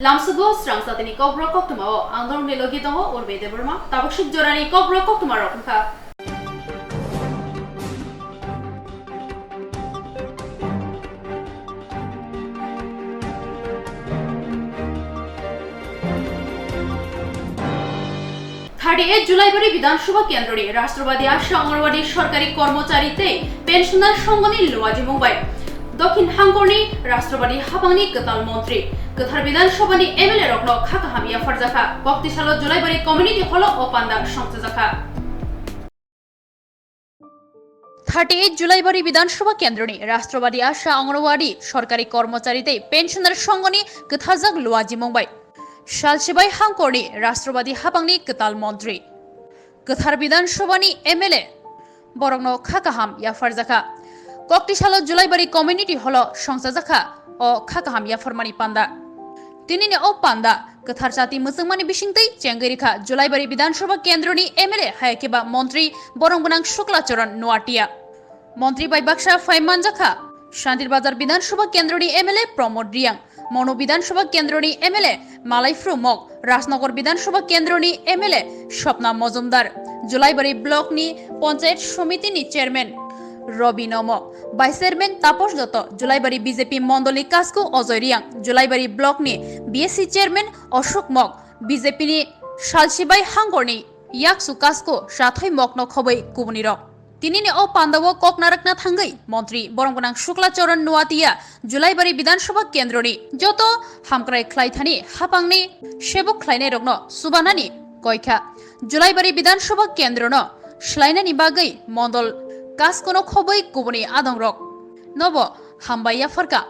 Lamsugo Swrangchati ni Kokborok Koktwma o Angdor Melogi Dongo Urbe Deborma Tabokshik Jorani Kokborok Koktwma Rokha Julaibari বিধানসভা কেন্দ্রে রাষ্ট্রবাদী আশা অঙ্গনওয়াড়ি সরকারি কর্মচারীতে pensioner সংগনি লোয়াজি Mumbai দক্ষিণ হাঙ্গরনি রাষ্ট্রবাদী হাবাংনি গতাল মন্ত্রী গথার বিধানসভানি MLA রকন খাকা হামিয়া ফারজাখা বক্তিশাল Julaibari community hall ও পান্ডা সংযোজখা 38 জুলাইবাড়ি বিধানসভা কেন্দ্রে রাষ্ট্রবাদী আশা অঙ্গনওয়াড়ি সরকারি কর্মচারীতে পেনশনার সংগনি গথাজাক লোয়াজি মুম্বাই সালসিবাই হাঙ্করনি রাষ্ট্রবাদী হাবাংনি গতাল মন্ত্রী গথার বিধানসভানি এমএলএ বরংন খাকাহাম ইয়াফারজাখা কক্তিশাল জুলাইবাড়ি কমিউনিটি হল সংসাজাখা ও খাকাহাম ইয়াফারমানি পান্ডা তিনিনি ও পান্ডা গথার জাতি মুসলমানি বিশিংতৈ চেঙ্গেরিখা জুলাইবাড়ি বিধানসভা কেন্দ্রনি এমএলএ হায়াকেবা মন্ত্রী বরংবনাং শুক্লাচরণ নোয়াটিয়া মন্ত্রী বাইবাক্সা ফাইমানজাখা শান্তিরবাজার বিধানসভা কেন্দ্রনি এমএলএ প্রমোদ রিয়াং মনো বিধানসভা কেন্দ্রনি এমএলএ মালাইফ্রু মগ রাজনগর বিধানসভা কেন্দ্রনি এমএলএ স্বপ্না মজুমদার জুলাইবাড়ি ব্লকনি পঞ্চায়েত সমিতিনি chairman Rabi Nam vice chairman Tapas Datta Julaibari BJP মন্ডলী কাসকু অজয় রিয়াং জুলাইবাড়ি ব্লকনি বিএসসি চেয়ারম্যান অশোক মগ বিজেপিনি সালসিবাই হাঙ্গরনি ইয়াকসু কাসকু সাথৈ মগ্ন খবৈ কুবনি রক তিনিনি ও পান্ডাও ককনারকনা থাঙ্গৈ মন্ত্রী বরংবনাং শুক্লাচরণ নোয়াতিয়া জুলাইবাড়ি বিধানসভা কেন্দ্রনি যত হামক্রাই খ্লাইথানি হাপাংনি সেবক খ্লাইনাই রগ্ন সুবানানি কয়খা জুলাইবাড়ি বিধানসভা কেন্দ্রন স্লাইনানি বাগৈ মন্ডল কাসকনো খবৈ কুবনি আদং রক নব হামবাইয়া ফারকা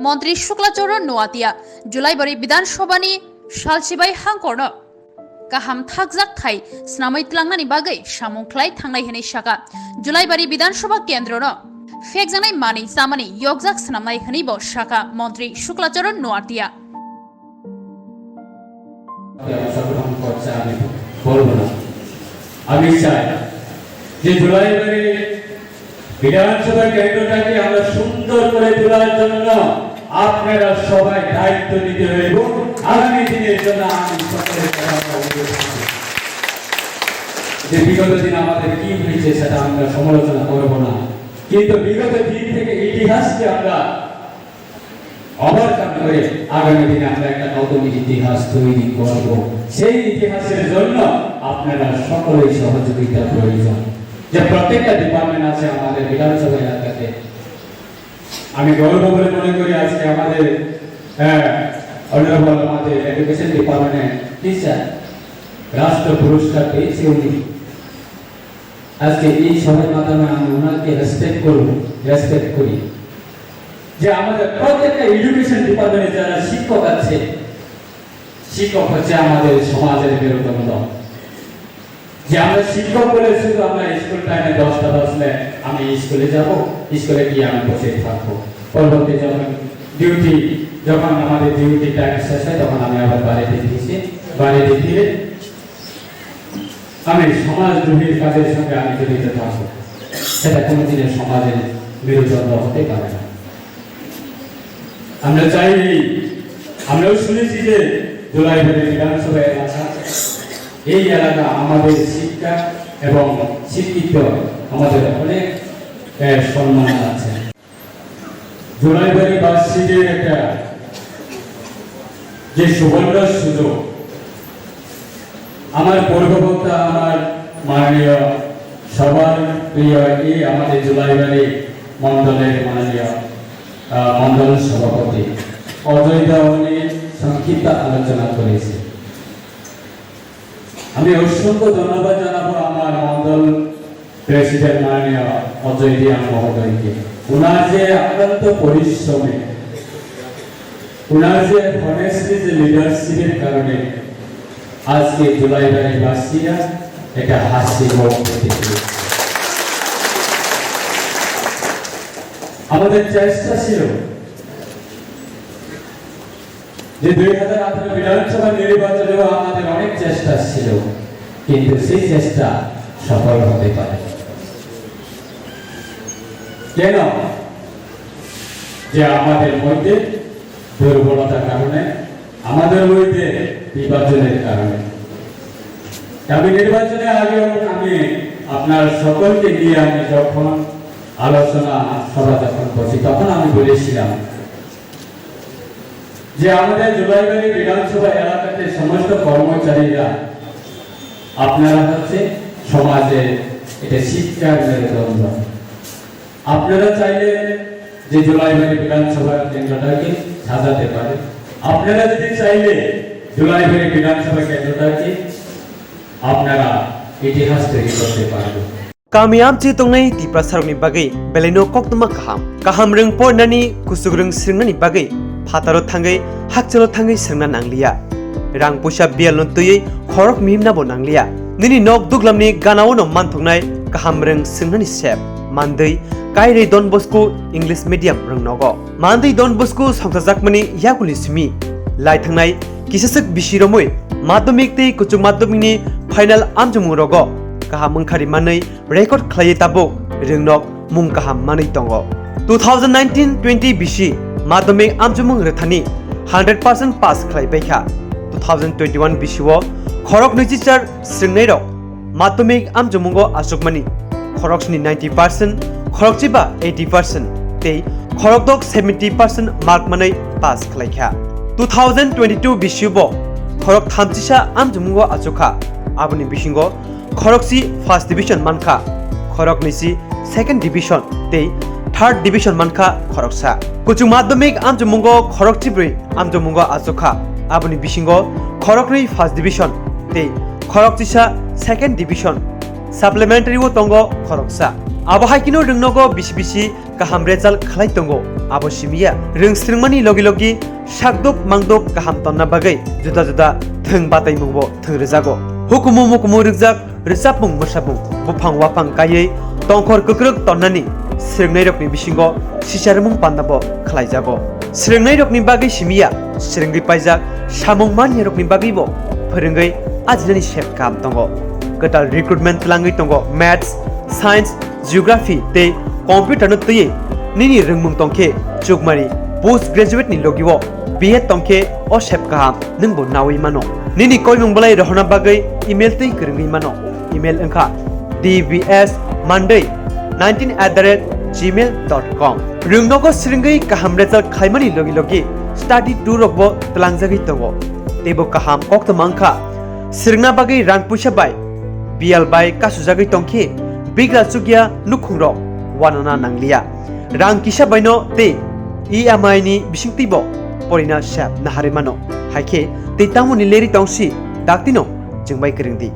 মন্ত্রী শুক্লাচরণ নোয়াতিয়া জুলাইবাড়ি বিধানসভানি সালসিবাই হাঙ্কর্ন কাহাম থাকজাক থাই স্নাमै ত্লাংনানি बागै सामुंख्लाय थांनाय हेनै शाखा जुलाइबारि विधानसभा केन्द्रन फेकजानाय मानि सामानि यगजाक स्नामनाय हेनैबो शाखा मन्त्री शुक्लाचरण नोआटिया আমি চাই যে জুলাইবাড়ি বিধানসভা কেন্দ্রটাকে আমরা সুন্দর করে তোলার জন্য আপনারা সবাই দায়িত্ব নিতে হইব আগামী দিনের জন্য আমি সকলের যে বিগত দিন আমাদের কি হয়েছে সেটা আমরা সমালোচনা করব না কিন্তু বিগত দিন থেকে ইতিহাসকে আমরা অবর্তন করে আগামী দিনে আমরা একটা নতুন ইতিহাস তৈরি করব সেই ইতিহাসের জন্য আপনারা সকলেই সহযোগিতা প্রয়োজন যে প্রত্যেকটা ডিপার্টমেন্ট আছে আমাদের বিধানসভা এলাকাতে আমি গর্ব করে মনে করি আজকে আমাদের অনারেবল আমাদের এডুকেশন ডিপার্টমেন্টের টিচার রাষ্ট্র পুরস্কার পেয়েছে উনি আজকে এই সভার মাধ্যমে আমি ওনাকে রেসপেক্ট করি যে আমাদের প্রত্যেকটা এডুকেশন ডিপার্টমেন্টে যারা শিক্ষক আছে শিক্ষক হচ্ছে আমাদের সমাজের মেরুদণ্ড যে আমরা শিক্ষক বলে শুধু আমরা স্কুল টাইমে 10টা বাজলে আমি স্কুলে যাব স্কুলে গিয়ে আমি বসে থাকবো পরবর্তী যখন আমাদের ডিউটি টাইম শেষ হয় তখন আমি আবার বাড়িতে ফিরে আমি সমাজদ্রোহীর কাজের সঙ্গে আমি জড়িত থাকবো সেটা কোনোদিনের সমাজের মেরুদণ্ড হতে পারে না আমরা চাই আমরাও শুনেছি যে জুলাইবাড়ি বিধানসভা এলাকা এই এলাকা আমাদের শিক্ষা এবং শিক্ষিত আমাদের অনেক সম্মান আছে জুলাইবাড়ি বাসীদের একটা যে সুবর্ণ সুযোগ আমার পূর্ববক্তা আমার মাননীয় সবার প্রিয় এই আমাদের জুলাইবাড়ি মন্ডলের মাননীয় মন্ডল সভাপতি অজয় দাওয়ানি সংক্ষিপ্ত আলোচনা করেছে আমি অসংখ্য ধন্যবাদ জানাবো আমার মন্ডল প্রেসিডেন্ট মাননীয় অজয় দিয়ান মহোদয়কে ওনার যে অত্যন্ত পরিশ্রমে ওনার যে হনেস্টলি যে লিডারশিপের কারণে আজকে জুলাইবাড়ি বাসীরা এটা হাসি মুখ পেয়েছে আমাদের চেষ্টা ছিল যে 2018 বিধানসভা নির্বাচনেও আমাদের অনেক চেষ্টা ছিল কিন্তু সেই চেষ্টা সফল হতে পারে কেন যে আমাদের মধ্যে দুর্বলতার কারণে আমাদের মধ্যে বিভাজনের কারণে। তবে নির্বাচনের আগে আমি আপনার সকলকে নিয়ে আমি যখন আলোচনা সভা যখন বসি তখন আমি বলেছিলাম যে আমাদের জুলাইবাড়ি বিধানসভা এলাকাতে সমস্ত কর্মচারীরা আপনারা হচ্ছে সমাজে এটা শিক্ষার মেরুদণ্ড। আপনারা চাইলে যে জুলাইবাড়ি বিধানসভা কেন্দ্রটাকে সাজাতে পারে, আপনারা যদি চাইলে জুলাইবাড়ি বিধানসভা কেন্দ্রটাকে আপনারা ইতিহাস তৈরি করতে পারবেন। Kamiam ci tongnai ti prasarokni bagai beleno Koktwma kaham reng pornani kusugreng sringnani bagai phataro thangai hakchalo thangai srengna nanglia rang pusa bialon tuyei khorok mimna bo nanglia nini nok duglamni ganao no manthoknai kaham reng sringnani sep mandei kairei Don Bosco English medium reng nogo mandei Don Bosco songtajakmani yakuli simi lai thangnai kisasek bisiromoi madhyamik tei kuchuk madhyamikni final amjumung rogo kaham mungkhari manei record khlai tabo ringnok mung kaham manei tongo 2019-20 bisi madhyamik amjumung rethani 100% pass khlai baikha 2021 bisiwo khorok nichichar sringnai rok madhyamik amjumungo asukmani khoroksni 90% khorokchiba 80% tei khorokdok 70% mark manei pass khlaikha 2022 bisiwo khorok thamchisa amjumungo asukha aboni bisingo khoroksi first division mankha khorok nisi second division tei third division mankha khoroksa kuchung madhyamik amjumungo khorokchibrui amjumungo asukha aboni bisingo khorokni first division tei khorokchisa second division supplementary wo tongo khoroksa abo haikino rungnogo bisi kaham result khlai tongo abo simia rungsringmani logi sakdok mangdok kaham tonna bagai juda thung batai mungbo thungrejago hukumu mukumu rijak rijapung musabung bufang wapang kayei tongkhor kukruk tonnani sringnai rokni bisingo sisarmung pandabo khlaijago sringnai rokni bagai simia sringri paijak samung mani rokni bagai bo phorengei ajinani sep kam tongo gotal recruitment langai tongo maths science geography tei computer no tei nini rungmung tongkhe chukmari post graduate ni logiwo BA tongkhe o sep kam ningbo nawi mano nini koimung balai rohna bagai email tei krungui mano email engkha dbs monday19@gmail.com rungnogo sringei kaham result khaimani logi study tour rokbo tlangjagui tongo tebo kaham Koktwma angkha sringna bagai rang puisa bai bial bai kasujagui tongkhe bigra chugya nukhungrok wanana nanglia rang kisa baino te EMI ni bisingtibo porina sap nahare mano haike te tamuni leri tongsi daktino jengbai kringdi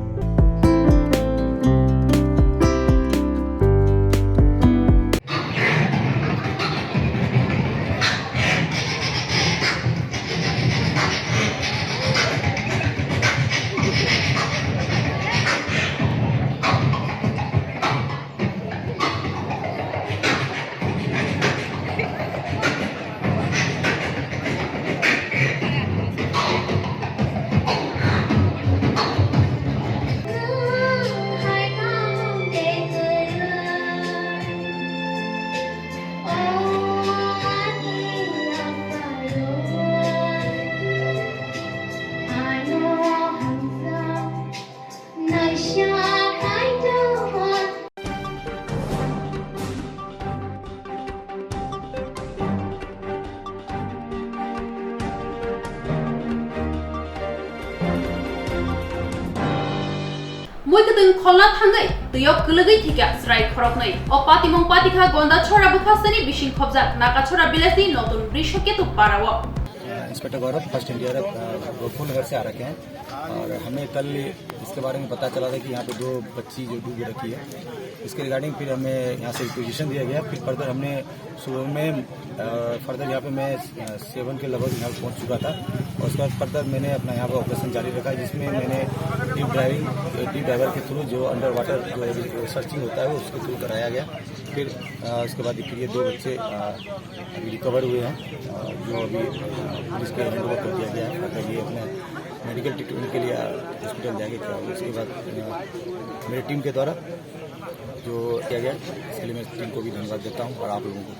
Muikadeng kholna thangai tuyok gulugai thika srai khoroknai o patimong patikha gonda chora bukhasani bising khobjak naka chora bilasi notun brishoke tu parawo inspector Gaurav first इंडियर गोरखपुर नगर से आ रखे हैं और हमें कल इसके बारे में पता चला था कि यहाँ पे 2 बच्ची जो डूब रखी है इसके रिगार्डिंग फिर हमें यहाँ से रिक्वेजिशन दिया गया फिर फर्दर हमने सुबह में फर्दर यहाँ पे मैं 7 के लगभग यहाँ पहुँच चुका था और उसके बाद फर्दर मैंने अपना यहाँ पर ऑपरेशन जारी रखा जिसमें मैंने डीप ड्राइवर के थ्रू जो अंडर वाटर सर्चिंग होता है वो उसके थ्रू कराया गया फिर उसके बाद ये 2 बच्चे अभी रिकवर हुए हैं जो अभी पुलिस के हैंड ओवर कर दिया गया है ताकि ये अपने मेडिकल ट्रीटमेंट के लिए हॉस्पिटल जाके कराएंगे। उसके बाद मेरी टीम के द्वारा जो किया गया इसके लिए मैं टीम को भी धन्यवाद देता हूँ और आप लोगों को।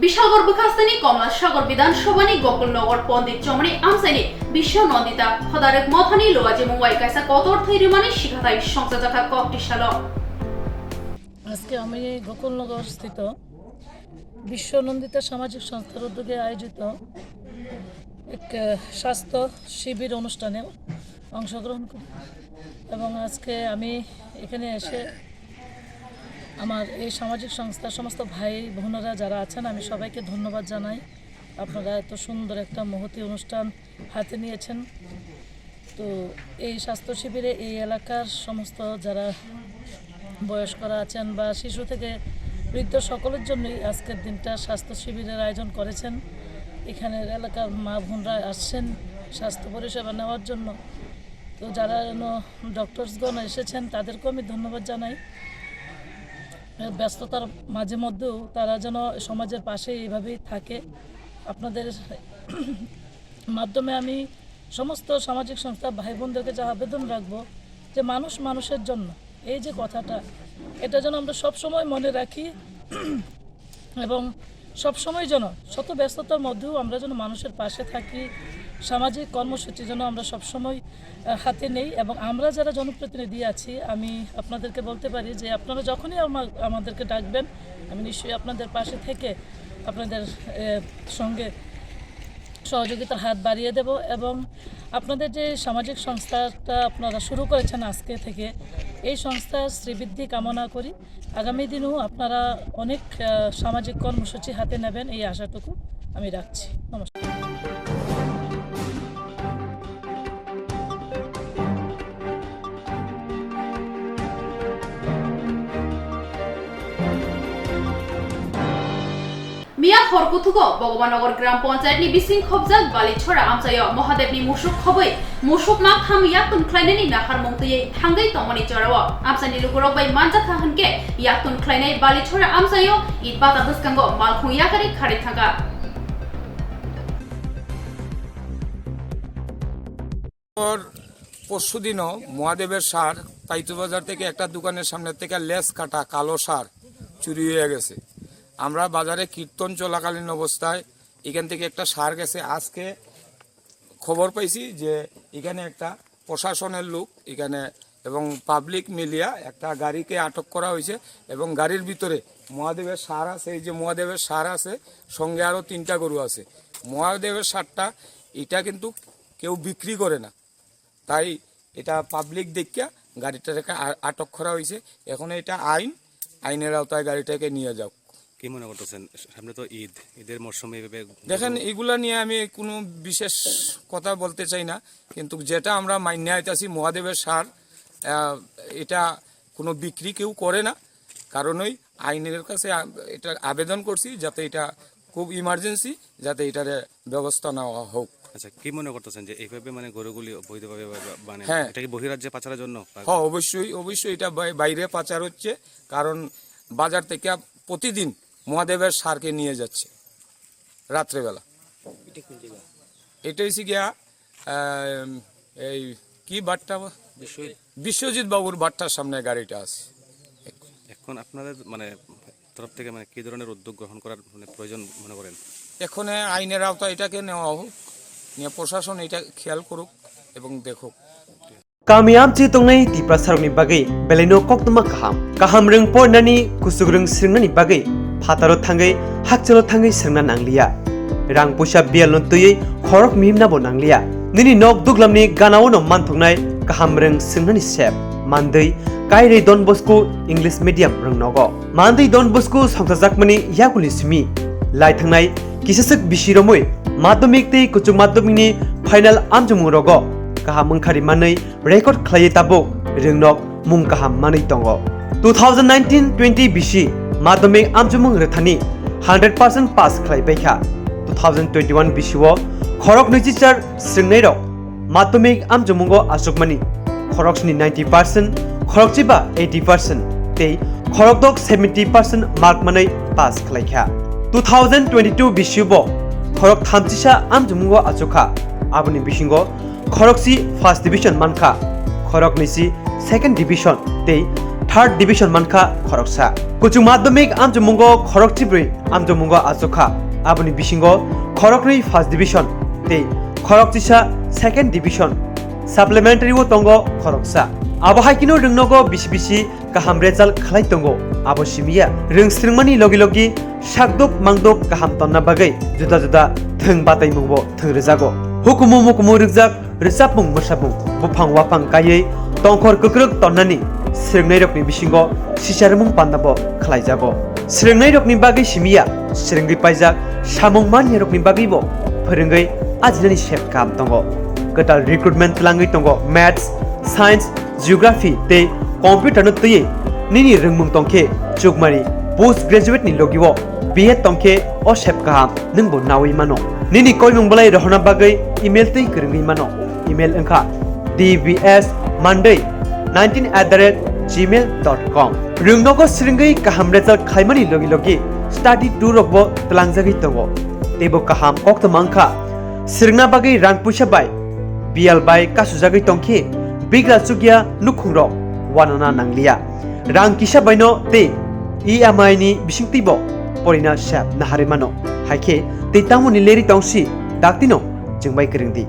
বিশালগড় বিকাশনী কমলা সাগর বিধানসভানি গোকুলনগর পণ্ডিত চমনি আমসাইনি বিশ্ব নন্দিতা হদারেক মথানি লোয়াজি মুম্বাই কাইসা কতর থৈরিমানি শিখাতাই সংসদ জাথা ককটি সাল আজকে আমি গোকুলনগর স্থিত বিশ্ব নন্দিতা সামাজিক সংস্থার উদ্যোগে আয়োজিত এক স্বাস্থ্য শিবির অনুষ্ঠানে অংশগ্রহণ করি এবং আজকে আমি এখানে এসে আমার এই সামাজিক সংস্থার সমস্ত ভাই বোনেরা যারা আছেন আমি সবাইকে ধন্যবাদ জানাই। আপনারা এত সুন্দর একটা মহতী অনুষ্ঠান হাতে নিয়েছেন। তো এই স্বাস্থ্য শিবিরে এই এলাকার সমস্ত যারা বয়স্করা আছেন বা শিশু থেকে বৃদ্ধ সকলের জন্যই আজকের দিনটা স্বাস্থ্য শিবিরের আয়োজন করেছেন। এখানের এলাকার মা বোনরা আসছেন স্বাস্থ্য পরিষেবা নেওয়ার জন্য। তো যারা ডক্টরসগণ এসেছেন তাদেরকেও আমি ধন্যবাদ জানাই। ব্যস্ততার মাঝে মধ্যেও তারা যেন সমাজের পাশে এইভাবেই থাকে। আপনাদের মাধ্যমে আমি সমস্ত সামাজিক সংস্থা ভাই বোনদেরকে যা আবেদন রাখবো যে মানুষ মানুষের জন্য এই যে কথাটা, এটা যেন আমরা সবসময় মনে রাখি এবং সবসময় যেন শত ব্যস্ততার মধ্যেও আমরা যেন মানুষের পাশে থাকি। সামাজিক কর্মসূচি যেন আমরা সবসময় হাতে নেই এবং আমরা যারা জনপ্রতিনিধি আছি আমি আপনাদেরকে বলতে পারি যে আপনারা যখনই আমাদেরকে ডাকবেন আমি নিশ্চয়ই আপনাদের পাশে থেকে আপনাদের সঙ্গে সহযোগিতার হাত বাড়িয়ে দেব এবং আপনাদের যে সামাজিক সংস্থাটা আপনারা শুরু করেছেন আজকে থেকে, এই সংস্থার শ্রীবৃদ্ধি কামনা করি। আগামী দিনেও আপনারা অনেক সামাজিক কর্মসূচি হাতে নেবেন এই আশাটুকু আমি রাখছি। নমস্কার। মিয়া হরকুথুগো ভগবাননগর গ্রাম পঞ্চায়েতনি বিসিং খবজাল বালিছড়া আমসায় মহাদেবনি মুসুক খबै মুসুক मा खाम यातुन ख्लाइनायनि नाखार मंगतयै थांगै तमनि चराव आमसानि लुगुरक बै मानजा खाहनके यातुन ख्लाइनाय बालिछड़ा आमसायो इट बाता दसकांगो मालखुं याकारि खारि थांगा। और পরশু দিনও মহাদেবের সার তাইতু বাজার থেকে একটা দোকানের সামনে থেকে লেস কাটা কালো সার চুরি হয়ে গেছে। আমরা বাজারে কীর্তন চলাকালীন অবস্থায় এখান থেকে একটা সার গেছে। আজকে খবর পাইছি যে এখানে একটা প্রশাসনের লোক এখানে এবং পাবলিক মিলিয়া একটা গাড়িকে আটক করা হয়েছে এবং গাড়ির ভিতরে মহাদেবের সার আছে। এই যে মহাদেবের সার আছে, সঙ্গে আরও 3টা গরু আছে। মহাদেবের সারটা এটা কিন্তু কেউ বিক্রি করে না, তাই এটা পাবলিক দেখিয়া গাড়িটাকে আটক করা হয়েছে। এখন এটা আইনের আওতায় গাড়িটাকে নিয়ে যাও। কি মনে করতেছেন সামনে তো ঈদের মরশুমে এইভাবে দেখেন এগুলা নিয়ে আমি কোনো বিশেষ কথা বলতে চাই না, কিন্তু যেটা আমরা মাইনে আইতাছি মহাদেবের সার এটা কোনো বিক্রি কেউ করে না। কারণ ওই আইনের কাছে এটা আবেদন করছি যাতে এটা খুব ইমার্জেন্সি যাতে এটার ব্যবস্থা নেওয়া হোক। আচ্ছা, কি মনে করতেছেন যে এইভাবে মানে গরুগুলি অবৈধভাবে মানে হ্যাঁ, এটা কি বহিরাজ্যে পাচারের জন্য? হ্যাঁ, অবশ্যই এটা বাইরে পাচার হচ্ছে। কারণ বাজার থেকে প্রতিদিন মহাদেবের সারকে নিয়ে যাচ্ছে রাত্রেবেলা। এটা হচ্ছে গিয়া এই কি বাট্টা বিশ্বজিৎ বাবুর বাট্টার সামনে গাড়িটা আছে। এখন আপনাদের মানে তরফ থেকে মানে কি ধরনের উদ্যোগ গ্রহণ করার মানে প্রয়োজন মনে করেন? এখন আইনের আওতায় এটাকে নেওয়া হোক, নিয়ে প্রশাসন এটা খেয়াল করুক এবং দেখুক। কামিয়াব যে তংনাই তিপ্রা সারকনি বাগै বেলাইনো কক্তমা কাহাম রং পড়নানি কুসुग রং सिरनानि बागै फातारो थांगै हाकचलो थांगै सोंना नांलिया रां पैसा बियालन तयै खरक मिमनाबो नांलिया निनि नक दुगलामनि गानावनो मानथंनाय काहाम रं सोंनानि सेप मानदै कायरै डन बस्को इंग्लिश मीडियम रं नगो मानदै डन बस्को संसाजाकमनि याकुलि सिमी लाई थांनाय किसासक बिसिरमै माध्यमिक तै कुचुग माध्यमिकनि फाइनाल आमजुमु रगो काहाम ओंखारि मानै रेकर्ड खालायै ताबो रोंनक मुं काहाम मानै दङ 2019-20 बिसि माध्यमिक आमजुमुं रोथानि 100% पास खालायबायखा 2021 बिसिआव खरक 24 सोंनाय रक माध्यमिक आमजुमुंगो आसुकमानि खरकनि 90% खरकजिबा 80% तै खरकदक 70% मार्क मानै पास खालायखा 2022 बिसिआव खरक 30 आमजुमुंगो आसुखा आबनि बिसिंगो खरकसि फर्स्ट डिविजन मानखा खरक निसि सेकेंड डिविजन तै 3rd division manka khoroksa kuchung madhyamik amjomungo khoroktibrui amjomungo ajoka aboni bisingo khorokrui 1st division tei khoroktisa 2nd division supplementary wo tongo khoroksa abo haikino rungnogo bisi bisi kaham result khlai tongo abo simia rungsringmani logi logi sakdop mangdop kaham tonna bagai juda juda thung batai mungbo thung rejago hukumu mukumu rijak rijapung mosabung bufang wafang kayei tongkhor kukruk tonnani srengnai rokni bisingo sisarmung pandabo khlaijago srengnai rokni bagai simia srengri paijak samung mani rokni bagai bo phorengoi ajinani shep kam tongo ketal recruitment langoi tongo maths science geography tei computer no tuye nini rungmung tongkhe chukmari post graduate ni logiwo BA tongkhe o shep kam ningbo nawi mano nini koimung balai rohna bagai email tei krungi mano email engkha dbs19@gmail.com rungnogo sringai kaham result khaimani logi logi study tour rokbo tlangjagi tongo tebo kaham koktwma angkha sringna bagai rang puisa bai bial bai kasujagi tongkhe bigra chugya nukhungrok wanana nanglia rang kisa baino te EMI ni bisingtibo porina sap nahare mano haike te tamuni leri tongsi daktino jengbai kringdi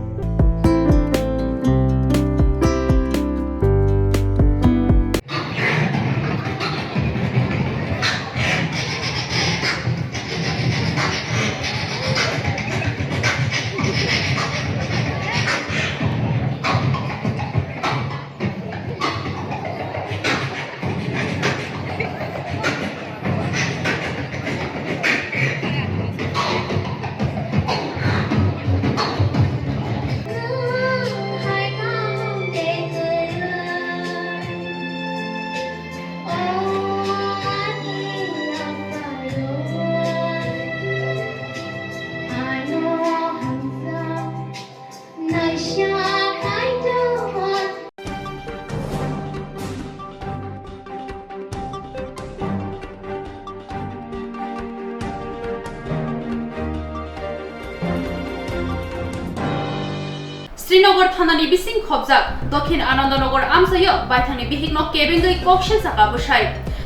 Srinagar থানানি বিসিং খবজাক দক্ষিণ আনন্দনগর আমসায় বাইথানি বিহিগ্ন কেবেঙ্গই ককশিল সাকা বসাই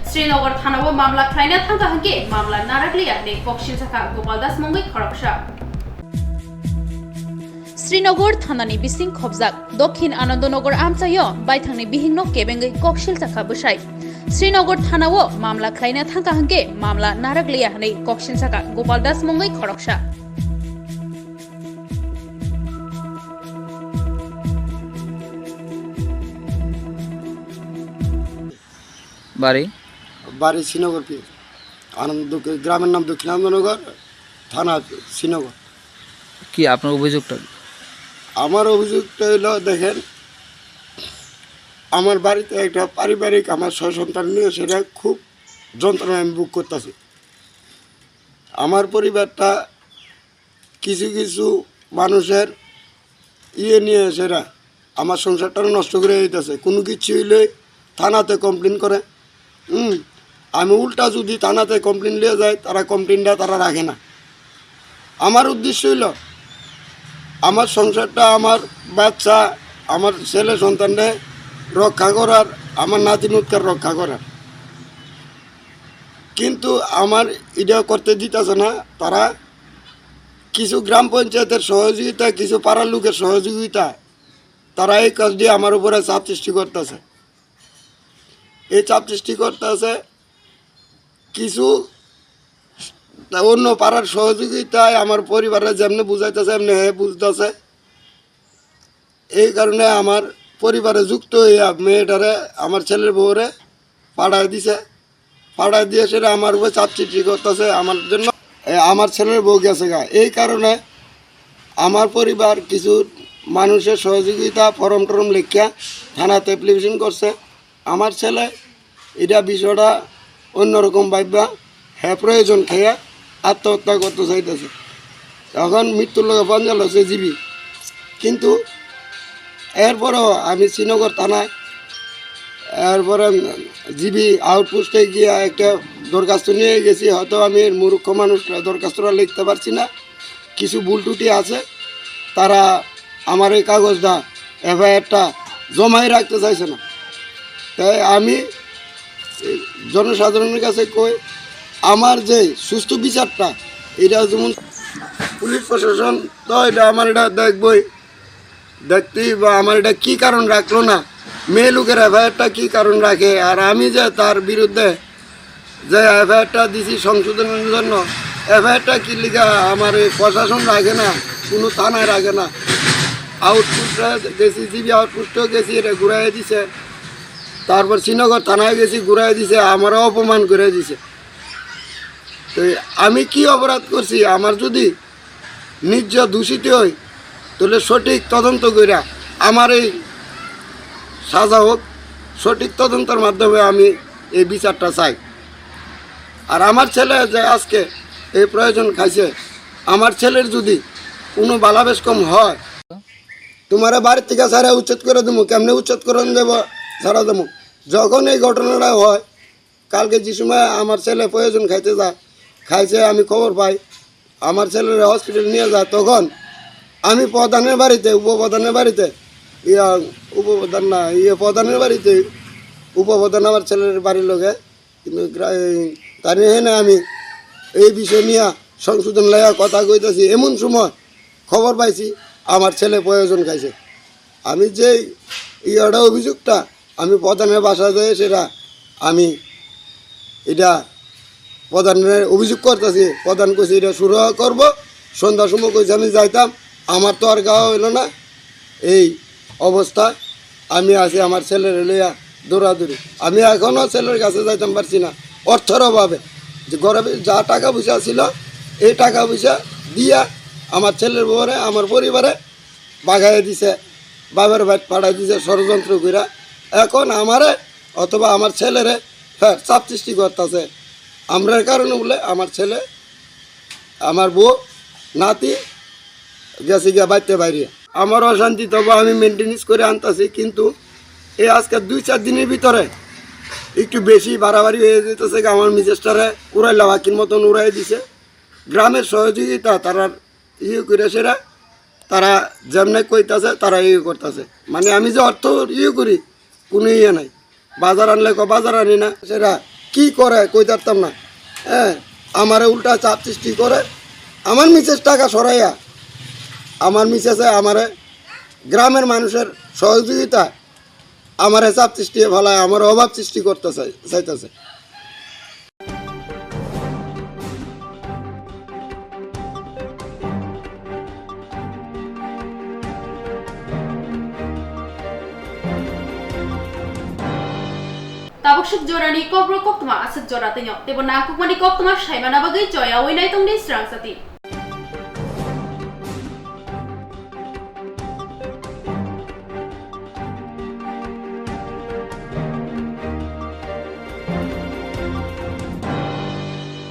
শ্রীনগর থানাও মামলা খাইনা থাকা হাঙ্গে মামলা নারাগলিয়া নে ককশিল সাকা গোপাল দাস মঙ্গই খরকসা শ্রীনগর থানানি বিসিং খবজাক দক্ষিণ আনন্দনগর আমসায় বাইথানি বিহিগ্ন কেবেঙ্গই ককশিল সাকা বসাই শ্রীনগর থানাও মামলা খাইনা থাকা হাঙ্গে মামলা নারাগলিয়া নে ককশিল সাকা গোপাল দাস মঙ্গই খরকসা বাড়ি বাড়ি শ্রীনগর আনন্দ গ্রামের নাম দক্ষিণ আনন্দনগর থানা শ্রীনগর কি আপনার অভিযোগটা আমার অভিযোগটা হলো দেখেন আমার বাড়িতে একটা পারিবারিক আমার সন্তান নিয়ে সেটা খুব যন্ত্রণা আমি ভোগ করতেছি আমার পরিবারটা কিছু কিছু মানুষের নিয়ে সেটা আমার সংসারটা নষ্ট করে দিতেছে কোনো কিছু হইলে থানাতে কমপ্লেন করে আমি উল্টা যদি থানাতে কমপ্লেন নিয়ে যাই তারা কমপ্লেনটা তারা রাখে না আমার উদ্দেশ্য হইল আমার সংসারটা আমার বাচ্চা আমার ছেলে সন্তানকে রক্ষা করার আমার নাতি নুতকার রক্ষা করার কিন্তু আমার এটা করতে দিতেছে না তারা কিছু গ্রাম পঞ্চায়েতের সহযোগিতা কিছু পাড়ার লোকের সহযোগিতা তারা এই কাজ দিয়ে আমার উপরে চাপ সৃষ্টি করতেছে এই চাপ সৃষ্টি করতেছে কিছু অন্য পাড়ার সহযোগিতায় আমার পরিবারে যেমনি বুঝাইতেছে এমনি বুঝতেছে এই কারণে আমার পরিবারে যুক্ত হইয়া মেয়েটারে আমার ছেলের বউরে পাঠায় দিছে পাঠায় দিয়ে সেটা আমার উপরে চাপ সৃষ্টি করতেছে আমার জন্য আমার ছেলের বউ গেছে গা এই কারণে আমার পরিবার কিছু মানুষের সহযোগিতা ফরম টরম লিখিয়া থানাতে অ্যাপ্লিকেশন করছে আমার ছেলে এটা বিষয়টা অন্যরকম ভাববা হ্যাঁ প্রয়োজন খেয়ে আত্মহত্যা করতে চাইতেছে তখন মৃত্যুর লোকে পঞ্জাল হচ্ছে জীবী কিন্তু এরপরেও আমি শ্রীনগর থানায় এরপরে জিবি আউটপোস্টে গিয়ে একটা দরখাস্ত নিয়ে গেছি হয়তো আমি মূর্খ মানুষ দরখাস্তটা লিখতে পারছি না কিছু ভুল টুটি আছে তারা আমার এই কাগজটা এফআইআরটা জমাই রাখতে চাইছে না তাই আমি জনসাধারণের কাছে কই আমার যে সুস্থ বিচারটা এটা যেমন পুলিশ প্রশাসন তো এটা আমার এটা দেখবই দেখতেই বা আমার এটা কী কারণ রাখলো না মেয়ে লোকের এফআইআরটা কী কারণ রাখে আর আমি যে তার বিরুদ্ধে যে এফআইআরটা দিছি সংশোধনের জন্য এফআইআরটা কি লিখা আমার এই প্রশাসন রাখে না কোনো থানায় রাখে না আউটপোস্টে গেছি জিবি আউটপোস্টেও গেছি এটা ঘুরাই দিছে তারপর শ্রীনগর থানায় গেছি ঘুরাই দিছে আমারও অপমান করে দিছে তো আমি কি অপরাধ করছি আমার যদি নিজ দূষিত হই তাহলে সঠিক তদন্ত কইরা আমার এই সাজা হোক সঠিক তদন্তের মাধ্যমে আমি এই বিচারটা চাই আর আমার ছেলে যে আজকে এই প্রয়োজন খাইছে আমার ছেলের যদি কোনো বালাবেশ কম হয় তোমার বাড়ির থেকে সারা উচ্ছেদ করে দেবো কেমনে উচ্ছেদ করে দেবো সারা দেবো যখন এই ঘটনাটা হয় কালকে যে সময় আমার ছেলে প্রয়োজন খাইতে যায় খাইছে আমি খবর পাই আমার ছেলের হসপিটাল নিয়ে যায় তখন আমি প্রধানের বাড়িতে উপপ্রধানের বাড়িতে উপপ্রধান না প্রধানের বাড়িতে উপপ্রধান আমার ছেলের বাড়ির লোকে কিন্তু তার না আমি এই বিষয় নিয়ে সংশোধন লাইয়া কথা কইতেছি এমন সময় খবর পাইছি আমার ছেলে প্রয়োজন খাইছে আমি যে ইয়েটা অভিযোগটা আমি প্রধানের বাসায় যাই সেটা আমি এটা প্রধানের অভিযোগ করতেছি প্রধান কইছি এটা শুরু করব সন্ধ্যার সময় কইছি আমি যাইতাম আমার তো আর গাওয়া হইল না এই অবস্থা আমি আছি আমার ছেলের লইয়া দৌড়াদৌড়ি আমি এখনও ছেলের কাছে যাইতাম পারছি না অর্থের অভাবে যে ঘরে যা টাকা পয়সা ছিল এই টাকা পয়সা দিয়া আমার ছেলের বউরে আমার পরিবারে বাগাই দিছে বাবার বাড়ি পাঠাই দিছে ষড়যন্ত্র কইরা এখন আমারে অথবা আমার ছেলেরে হ্যাঁ চাপ সৃষ্টি করতেছে আমরার কারণে বলে আমার ছেলে আমার বউ নাতি গেছে গিয়া বাইতে বাইরে আমার অশান্তি তবে আমি মেনটেনেন্স করে আনতেছি কিন্তু এই আজকে 2-4 দিনের ভিতরে একটু বেশি বাড়াবাড়ি হয়ে যেতেছে আমার মিসেসটারে উড়াইলা বাকির মতন উড়াই দিছে গ্রামের সহযোগিতা তারা ইয়ে করে সেরা তারা যেমনে কইতাছে তারা ইয়ে করতেছে মানে আমি যে অর্থ ইয়ে করি কোনো ইয়ে নাই বাজার আনলে বাজার আনি না সেটা কী করে কই পারতাম না হ্যাঁ আমারে উল্টা চাপ সৃষ্টি করে আমার মিসেস টাকা সরাইয়া আমার মিসেসে আমারে গ্রামের মানুষের সহযোগিতা আমারে চাপ সৃষ্টি ভালায় আমার অভাব সৃষ্টি করতে চাইতেছে Tabok Jorani Kokborok Koktwma asat Joratanya. Tebo na Kokmani Koktwma Shaimana bagai Joya Winai Tongdi Swrangchati.